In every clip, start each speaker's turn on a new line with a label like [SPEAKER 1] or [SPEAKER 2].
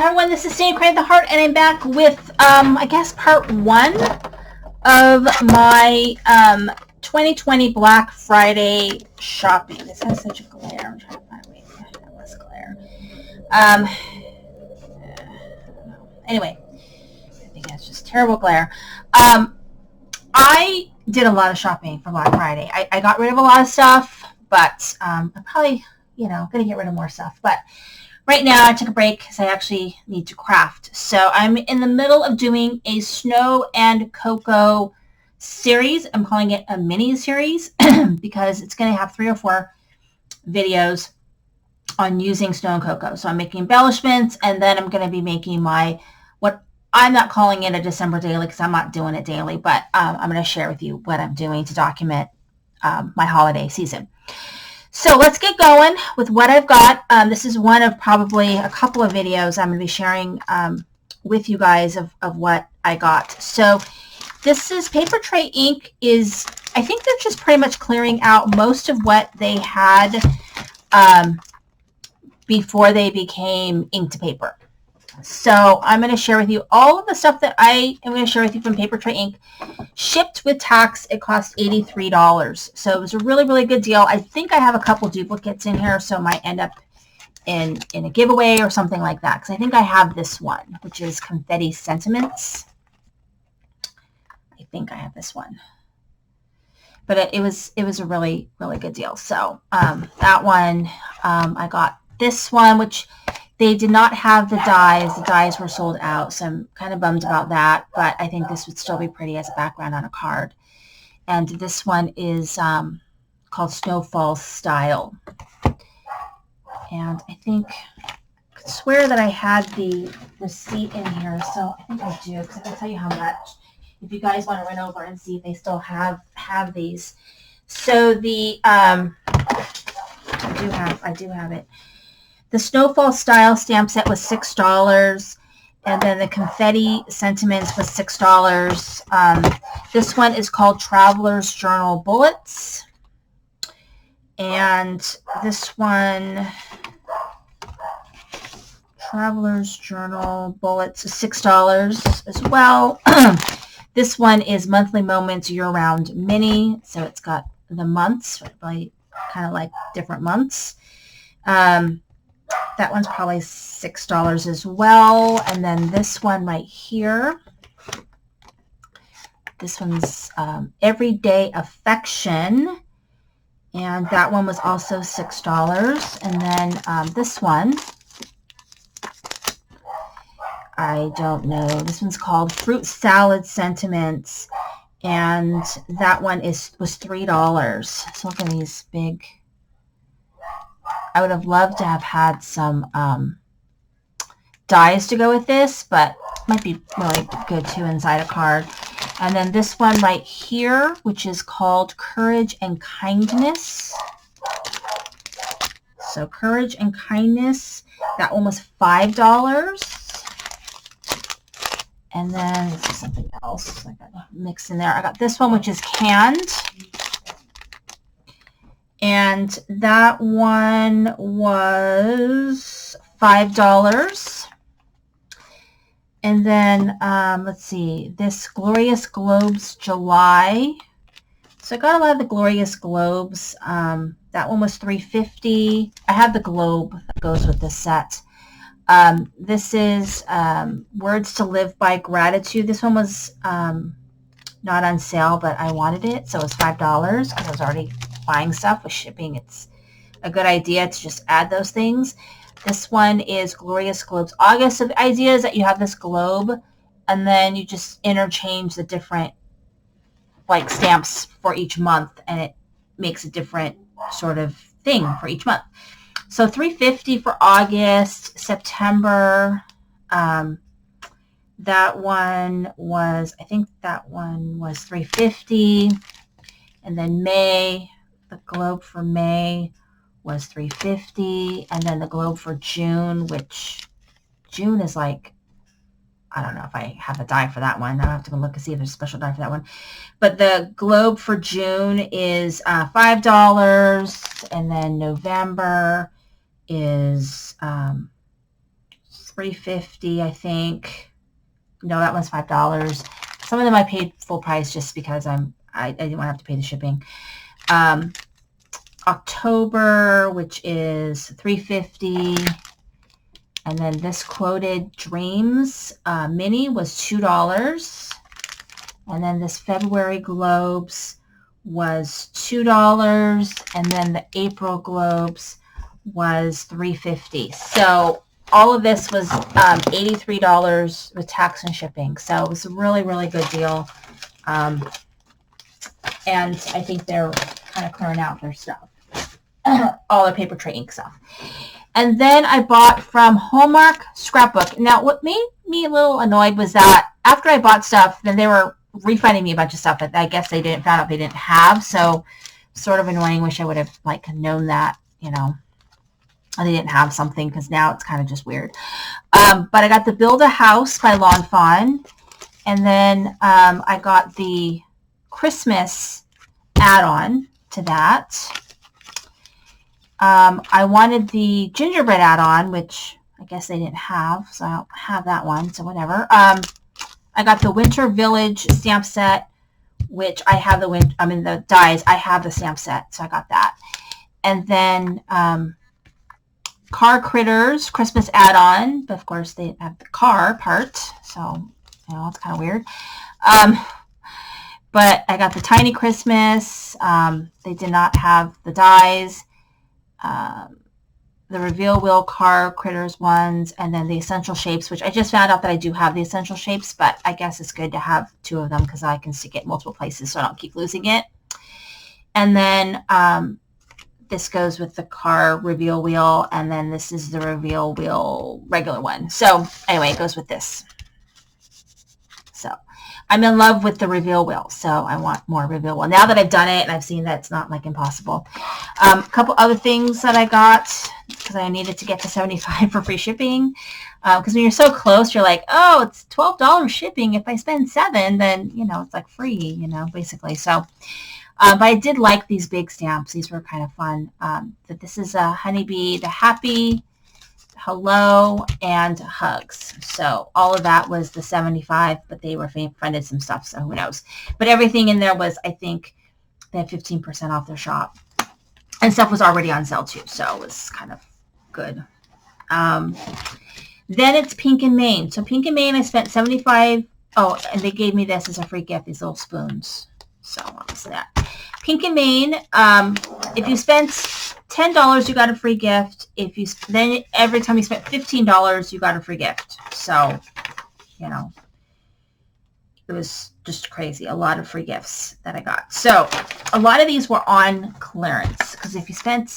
[SPEAKER 1] Hi everyone, this is Sandy Crying the Heart, and I'm back with, I guess, part 1 of my 2020 Black Friday shopping. This has such a glare. I'm trying to find a way to have less glare. Anyway, I think that's just terrible glare. I did a lot of shopping for Black Friday. I got rid of a lot of stuff, but I'm probably, going to get rid of more stuff. But right now, I took a break because I actually need to craft. So I'm in the middle of doing a Snow and Cocoa series. I'm calling it a mini series because it's going to have 3 or 4 videos on using Snow and Cocoa. So I'm making embellishments, and then I'm going to be making what I'm not calling it a December daily because I'm not doing it daily, but I'm going to share with you what I'm doing to document my holiday season. So let's get going with what I've got. This is one of probably a couple of videos I'm going to be sharing with you guys of what I got. So this is Paper Tray Ink. I think they're just pretty much clearing out most of what they had before they became ink to paper. So I'm going to share with you all of the stuff that I am going to share with you from Paper Tray Ink. Shipped with tax, it cost $83. So it was a really, really good deal. I think I have a couple duplicates in here, so it might end up in a giveaway or something like that. Because I think I have this one, which is Confetti Sentiments. I think I have this one. But it was a really, really good deal. So that one, I got this one, which they did not have the dies. The dies were sold out, so I'm kind of bummed about that, but I think this would still be pretty as a background on a card. And this one is called Snowfall Style. And I could swear that I had the receipt in here, so I think I do, because I can tell you how much. If you guys want to run over and see if they still have these. So I do have it. The Snowfall Style stamp set was $6, and then the Confetti Sentiments was $6. This one is called Traveler's Journal Bullets, and this one, Traveler's Journal Bullets, is $6 as well. This one is Monthly Moments Year-Round Mini, so it's got the months, really kind of like different months. That one's probably $6 as well. And then this one right here, this one's Everyday Affection, and that one was also $6. And then this one, I don't know, this one's called Fruit Salad Sentiments, and that one was $3. So look at these big. I would have loved to have had some dies to go with this, but might be really good too inside a card. And then this one right here, which is called Courage and Kindness. So Courage and Kindness, that one was $5. And then this is something else I got mixed in there. I got this one, which is Canned. And that one was $5. And then, let's see, this Glorious Globes July. So I got a lot of the Glorious Globes. That one was $3.50. I have the globe that goes with this set. This is Words to Live by Gratitude. This one was not on sale, but I wanted it, so it was $5 because I was already buying stuff. With shipping, it's a good idea to just add those things. This one is Glorious Globes August. So the idea is that you have this globe, and then you just interchange the different stamps for each month, and it makes a different sort of thing for each month. So $3.50 for August. September, that one was, I think that one was $3.50. And then May, the globe for May was $3.50. And then the globe for June, which June is like, I don't know if I have a die for that one. I'll have to go look and see if there's a special die for that one. But the globe for June is $5. And then November is $3.50, I think. No, that one's $5. Some of them I paid full price just because I didn't want to have to pay the shipping. October, which is $3.50. And then this Quoted Dreams mini was $2. And then this February Globes was $2. And then the April Globes was $3.50. So all of this was $83 with tax and shipping. So it was a really, really good deal. And I think they're kind of clearing out their stuff. All their paper tray ink stuff. And then I bought from Hallmark Scrapbook. Now, what made me a little annoyed was that after I bought stuff, then they were refunding me a bunch of stuff that I guess they found out they didn't have. So sort of annoying. Wish I would have known that, they didn't have something, because now it's kind of just weird. But I got the Build a House by Lawn Fawn. And then I got the Christmas add-on to that. I wanted the gingerbread add-on, which I guess they didn't have, so I don't have that one, so whatever. I got the Winter Village stamp set, which I have the dies. I have the stamp set, so I got that. And then Car Critters Christmas add-on, but of course they didn't have the car part, so it's kind of weird. But I got the Tiny Christmas. They did not have the dies. The Reveal Wheel Car Critters ones, and then the Essential Shapes, which I just found out that I do have the Essential Shapes, but I guess it's good to have 2 of them because I can stick it in multiple places so I don't keep losing it. And then this goes with the car Reveal Wheel, and then this is the Reveal Wheel regular one. So anyway, it goes with this. So I'm in love with the Reveal Wheel, so I want more Reveal Wheel. Now that I've done it and I've seen that it's not impossible. A couple other things that I got because I needed to get to 75 for free shipping. Because when you're so close, you're like, oh, it's $12 shipping. If I spend $7, then, it's like free, basically. So, but I did like these big stamps. These were kind of fun. But this is a Honeybee, the Happy, Hello, and Hugs. So all of that was the 75, but they were funded some stuff, so who knows. But everything in there was, I think, they had 15% off their shop. And stuff was already on sale too, so it was kind of good. Then it's Pink and Main. So Pink and Main, I spent 75. Oh, and they gave me this as a free gift, these little spoons. So what was that? Pink and Main, if you spent $10, you got a free gift. Then every time you spent $15, you got a free gift. So, it was just crazy. A lot of free gifts that I got. So a lot of these were on clearance because if you spent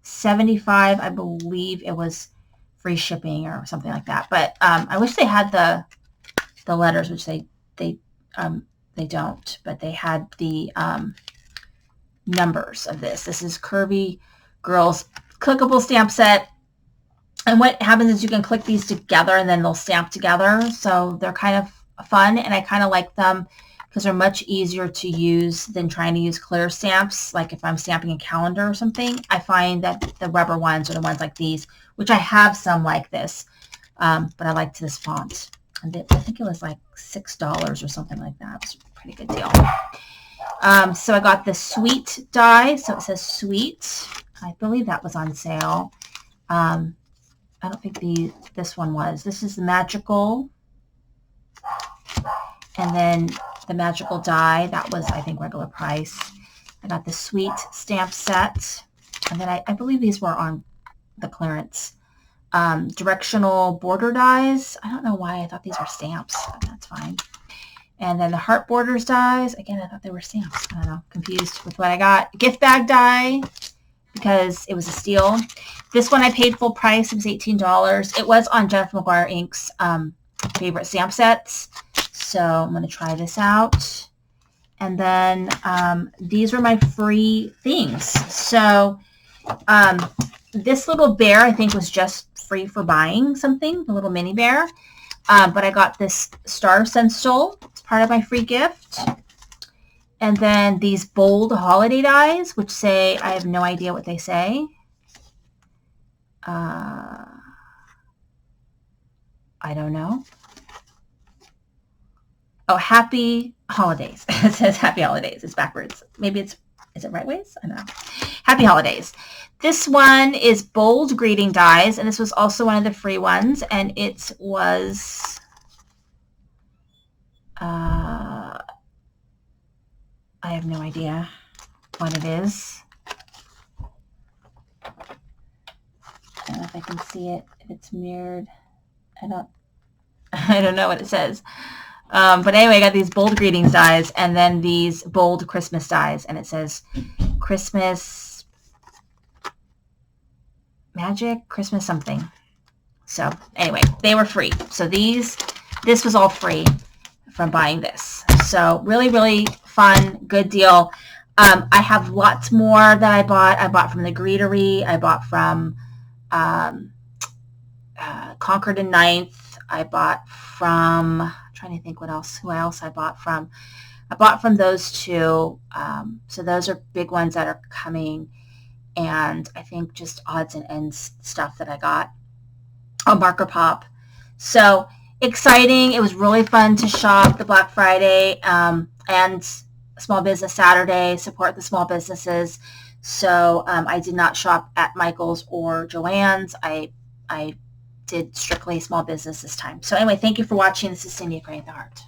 [SPEAKER 1] $75, I believe it was free shipping or something like that. But I wish they had the letters, which they don't. But they had the numbers of this. This is Curvy Girls clickable stamp set. And what happens is you can click these together and then they'll stamp together. So they're kind of fun, and I kind of like them because they're much easier to use than trying to use clear stamps. Like if I'm stamping a calendar or something, I find that the rubber ones are the ones like these, which I have some like this, but I liked this font. And I think it was like $6 or something like that. It was a pretty good deal. So I got the Sweet die. So it says Sweet. I believe that was on sale. I don't think this one was. This is the Magical. And then the Magical die. That was, I think, regular price. I got the Sweet stamp set. And then I believe these were on the clearance. Directional border dies. I don't know why I thought these were stamps, but that's fine. And then the Heart Borders dies. Again, I thought they were stamps. I don't know. Confused with what I got. Gift bag die because it was a steal. This one I paid full price. It was $18. It was on Jennifer McGuire Inc.'s favorite stamp sets. So I'm going to try this out. And then these were my free things. So this little bear, I think, was just free for buying something, the little mini bear. But I got this Star Stencil. It's part of my free gift. And then these bold holiday dies, which say, I have no idea what they say. I don't know. Oh, happy holidays. It says happy holidays. It's backwards. Maybe is it right ways? I don't know. Happy holidays. This one is bold greeting dies, and this was also one of the free ones, and it was I have no idea what it is. I don't know if I can see it, if it's mirrored. I don't know what it says. But anyway, I got these bold greetings dies and then these bold Christmas dies, and it says Christmas magic, Christmas something. So anyway, they were free. So this was all free from buying this. So really, really fun, good deal. I have lots more that I bought. I bought from the Greetery. I bought from Concord and Ninth. I bought from, I'm trying to think who else I bought from. I bought from those two. So those are big ones that are coming. And I think just odds and ends stuff that I got. Oh, Marker Pop. So exciting. It was really fun to shop the Black Friday and Small Business Saturday, support the small businesses. So I did not shop at Michael's or Joann's. I did strictly small business this time. So anyway, thank you for watching. This is Cindy at Create the Heart.